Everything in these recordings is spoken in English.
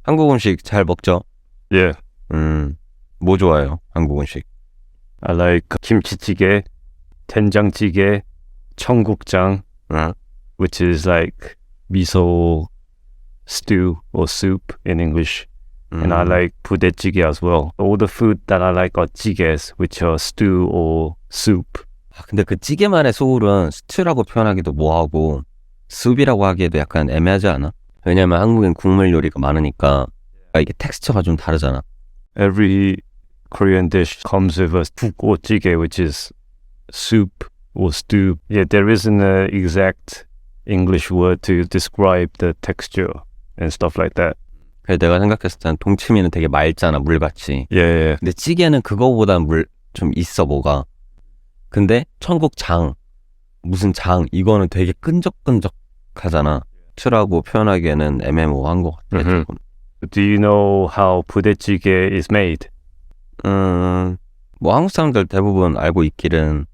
한국 음식 잘 먹죠? Yeah, 뭐 좋아해요? 한국 음식. I like kimchi-jjigae, 된장찌개, 청국장, which is like miso stew or soup in English. And I like budae as well. All the food that I like are jjigaes, which are stew or soup. 근데 그 찌개만의 소울은 스튜라고 표현하기도 뭐하고 숲이라고 하기에도 약간 애매하지 않아? 왜냐면 한국엔 국물 요리가 많으니까 이게 텍스처가 좀 다르잖아. Every Korean dish comes with a 국 or jjigae, which is soup or stew. Yeah, there isn't an exact English word to describe the texture and stuff like that. 그래서 내가 생각했을 땐 동치미는 되게 맑잖아, 물같이. Yeah. 근데 찌개는 그거보다 물 좀 있어, 뭐가. 근데 청국장, 무슨 장, 이거는 되게 끈적끈적하잖아. 추라고 표현하기에는 애매모호한 것 같아. 조금. Do you know how budae is made? 뭐 한국 사람들 대부분 알고 있기는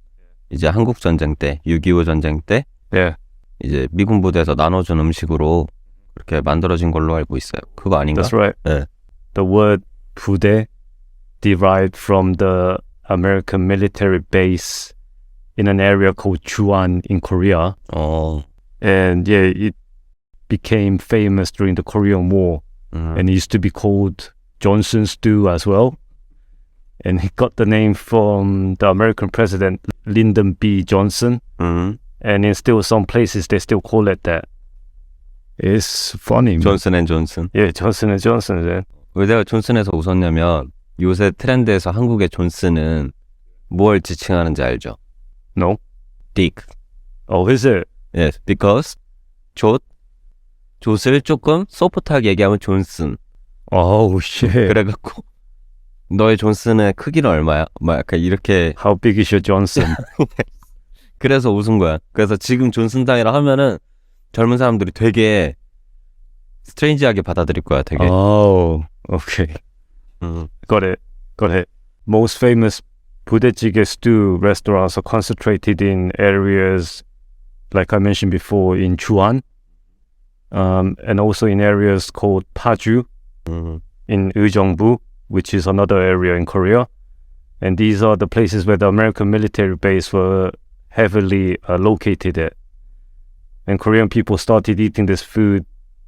이제 한국 전쟁 때, 6.25 전쟁 때 Yeah. 이제 미군 부대에서 나눠준 음식으로 그렇게 만들어진 걸로 알고 있어요. 그거 아닌가? That's right. 네. The word budae derived from the American military base in an area called Chuan in Korea. And yeah, it became famous during the Korean War. And it used to be called Johnson stew as well. And it got the name from the American president, Lyndon B. Johnson. And in still some places, they still call it that. It's funny. 존슨 앤 존슨. Yeah, Johnson & Johnson. Yeah. 왜 내가 존슨에서 웃었냐면 요새 트렌드에서 한국의 존슨은 뭘 지칭하는지 알죠? No? Dick. Oh, is it? Yes, because 좆을 조금 소프트하게 얘기하면 존슨. Oh, shit. 그래갖고 너의 존슨의 크기는 얼마야? 막 약간 이렇게. How big is your Johnson? 그래서 웃은 거야. 그래서 지금 존슨당이라 하면은 젊은 사람들이 되게 스트레인지하게 받아들일 거야, 되게. Oh, okay. Got it. Most famous budae stew restaurants are concentrated in areas, like I mentioned before, in Chuan, and also in areas called Paju, in Ujeongbu, which is another area in Korea. And these are the places where the American military base were heavily located at. And Korean people started eating this food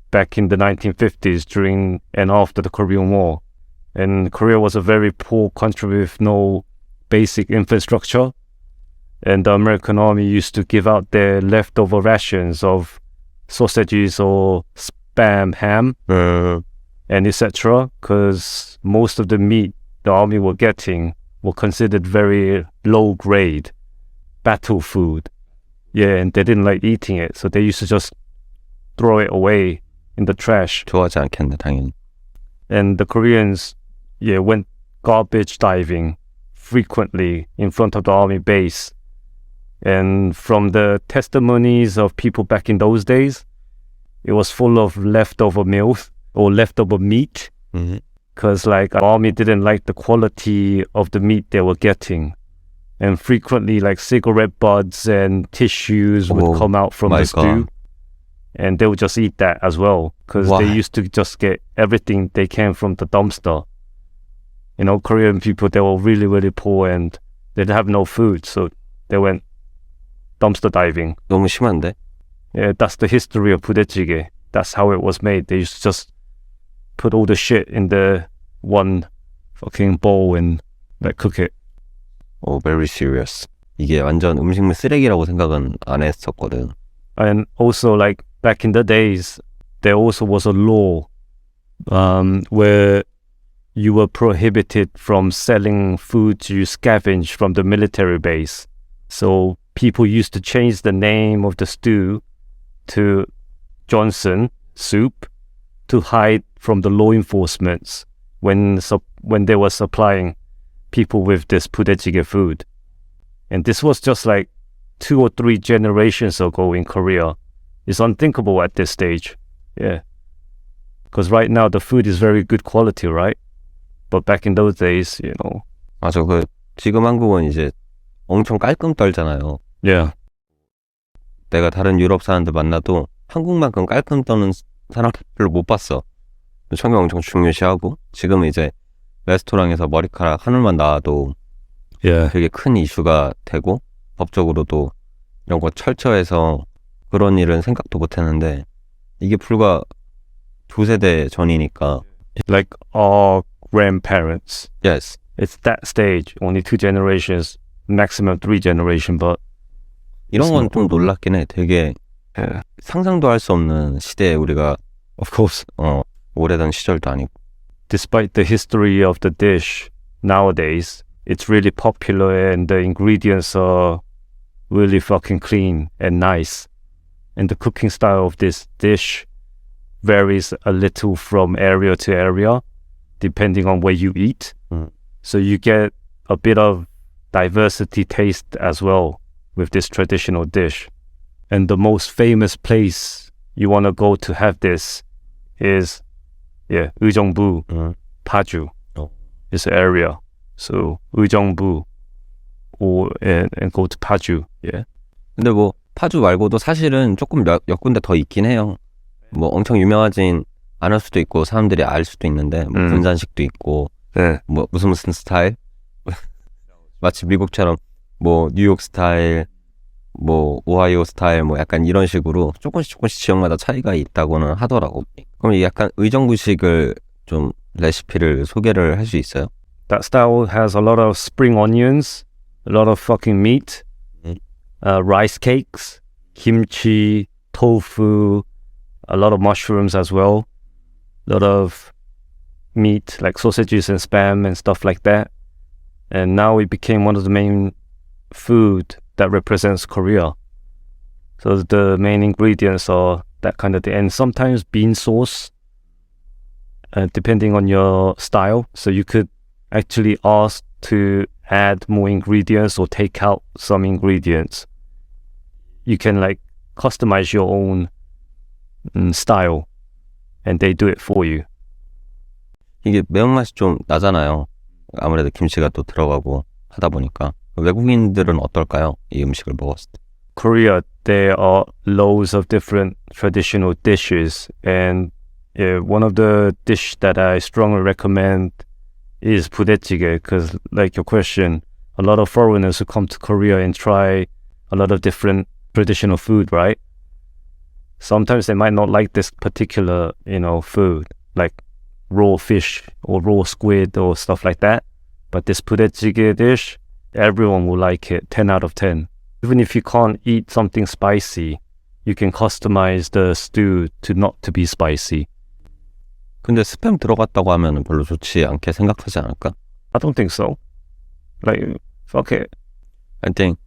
back in the 1950s during and after the Korean War. And Korea was a very poor country with no basic infrastructure. And the American army used to give out their leftover rations of sausages or spam, ham, and etc. Because most of the meat the army were getting were considered very low grade battle food. Yeah, and they didn't like eating it, so they used to just throw it away in the trash. 좋아하지 않겠네, 당연히. And the Koreans, went garbage diving frequently in front of the army base. And from the testimonies of people back in those days, it was full of leftover meals or leftover meat. Because like army didn't like the quality of the meat they were getting. And frequently like cigarette butts and tissues would come out from the stew. And they would just eat that as well. Because they used to just get everything they can from the dumpster. You know, Korean people, they were really, really poor and they'd have no food. So they went dumpster diving. 너무 심한데? Yeah, that's the history of budae. That's how it was made. They used to just put all the shit in the one fucking bowl and like cook it. Oh, very serious. 이게 완전 음식물 쓰레기라고 생각은 안 했었거든. And also like back in the days, there also was a law where you were prohibited from selling food you scavenge from the military base. So people used to change the name of the stew to Johnson soup to hide from the law enforcement when they were supplying people with this budae food. And this was just like 2 or 3 generations ago in Korea. It's unthinkable at this stage. Yeah. Because right now the food is very good quality, right? But back in those days, you know. 맞아, 지금 한국은 이제 엄청 깔끔 떨잖아요. Yeah. 내가 다른 유럽 사람들 만나도 한국만큼 깔끔 떠는 사람 별로 못 봤어. 청경 엄청 중요시하고 지금은 이제 레스토랑에서 머리카락 하늘만 나와도 Yeah. 되게 큰 이슈가 되고 법적으로도 이런 거 철저해서 그런 일은 생각도 못 했는데 이게 불과 2세대 전이니까 Like our grandparents. yes. It's that stage. Only 2 generations, maximum 3 generation. But 이런 It's 건 not 좀 over. 놀랍긴 해. 되게 yeah, 상상도 할 수 없는 시대에 우리가 of course, 오래된 시절도 아니고 despite the history of the dish, nowadays it's really popular and the ingredients are really fucking clean and nice. And the cooking style of this dish varies a little from area to area, depending on where you eat. Mm. So you get a bit of diversity taste as well with this traditional dish. And the most famous place you want to go to have this is, 의정부, 파주. Oh. This area. So 의정부 and go to 파주. Yeah. 근데 뭐 파주 말고도 사실은 조금 몇 군데 더 있긴 해요. 뭐 엄청 유명하진 않을 수도 있고 사람들이 알 수도 있는데 뭐 분산식도 있고 네. 뭐 무슨 스타일 마치 미국처럼 뭐 뉴욕 스타일 뭐 오하이오 스타일 뭐 약간 이런 식으로 조금씩 지역마다 차이가 있다고는 하더라고. 그럼 이 약간 의정부식을 좀 레시피를 소개를 할 수 있어요? That style has a lot of spring onions, a lot of fucking meat, rice cakes, kimchi, tofu, a lot of mushrooms as well, a lot of meat like sausages and spam and stuff like that. And now it became one of the main food that represents Korea. So the main ingredients are that kind of thing, and sometimes bean sauce, depending on your style. So you could actually ask to add more ingredients or take out some ingredients. You can like customize your own style, and they do it for you. 이게 매운맛이 좀 나잖아요. 아무래도 김치가 또 들어가고 하다 보니까. 외국인들은 어떨까요? 이 음식을 먹었을 때. Korea, there are loads of different traditional dishes, and one of the dish that I strongly recommend is budae jjigae, because like your question, a lot of foreigners who come to Korea and try a lot of different traditional food, right? Sometimes they might not like this particular, food, like raw fish or raw squid or stuff like that. But this budae jjigae dish, everyone will like it, 10 out of 10. Even if you can't eat something spicy, you can customize the stew to be spicy. 근데 스팸 들어갔다고 하면 별로 좋지 않게 생각하지 않을까? I don't think so. Like, fuck it. I think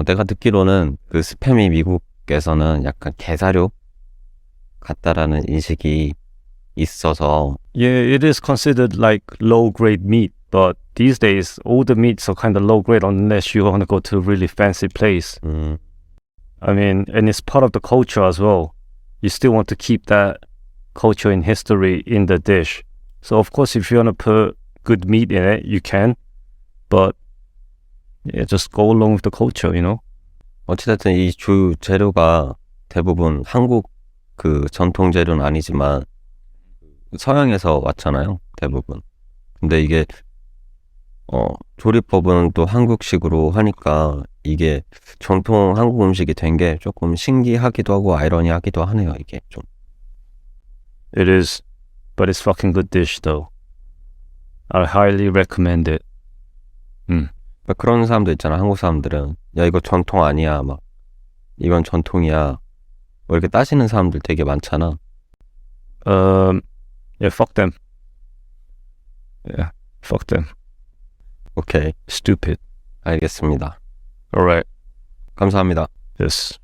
내가 듣기로는 그 스팸이 미국에서는 약간 게사료 같다라는 인식이 있어서 Yeah, it is considered like low-grade meat, but these days, all the meats are kind of low-grade unless you want to go to a really fancy place. I mean, and it's part of the culture as well. You still want to keep that culture and history in the dish. So, of course, if you want to put good meat in it, you can. But, just go along with the culture, 어찌됐든 이 주 재료가 대부분 한국 그 전통 재료는 아니지만 서양에서 왔잖아요, 대부분. 근데 이게 조리법은 또 한국식으로 하니까 이게 전통 한국 음식이 된 게 조금 신기하기도 하고 아이러니하기도 하네요, 이게 좀. It is, but it's fucking good dish though. I highly recommend it. 그런 사람도 있잖아, 한국 사람들은. 야, 이거 전통 아니야, 막. 이건 전통이야. 뭐 이렇게 따지는 사람들 되게 많잖아. Yeah, fuck them. Yeah, fuck them. 오케이, Stupid. 알겠습니다. Alright. 감사합니다. Yes.